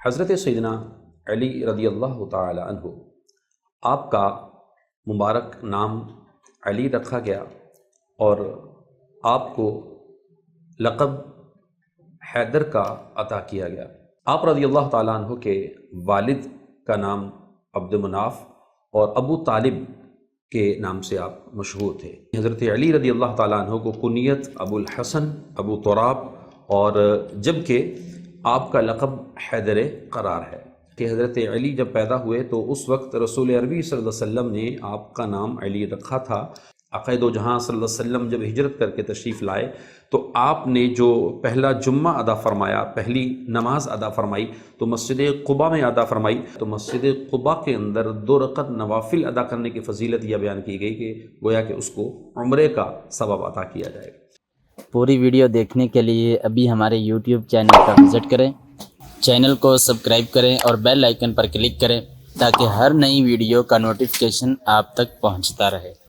حضرت سیدنا علی رضی اللہ تعالی عنہ، آپ کا مبارک نام علی رکھا گیا اور آپ کو لقب حیدر کا عطا کیا گیا۔ آپ رضی اللہ تعالیٰ عنہ کے والد کا نام عبد مناف اور ابو طالب کے نام سے آپ مشہور تھے۔ حضرت علی رضی اللہ تعالیٰ عنہ کو کنیت ابو الحسن، ابو تراب اور جبکہ آپ کا لقب حیدر قرار ہے کہ حضرت علی جب پیدا ہوئے تو اس وقت رسول عربی صلی اللہ علیہ وسلم نے آپ کا نام علی رکھا تھا۔ آقا دو جہاں صلی اللہ علیہ وسلم جب ہجرت کر کے تشریف لائے تو آپ نے جو پہلا جمعہ ادا فرمایا، پہلی نماز ادا فرمائی تو مسجد قباء میں ادا فرمائی۔ تو مسجد قباء کے اندر 2 رکعت نوافل ادا کرنے کی فضیلت یہ بیان کی گئی کہ گویا کہ اس کو عمرے کا ثواب عطا کیا جائے گا۔ پوری ویڈیو دیکھنے کے لیے ابھی ہمارے یوٹیوب چینل پر وزٹ کریں، چینل کو سبسکرائب کریں اور بیل آئیکن پر کلک کریں تاکہ ہر نئی ویڈیو کا نوٹیفیکیشن آپ تک پہنچتا رہے۔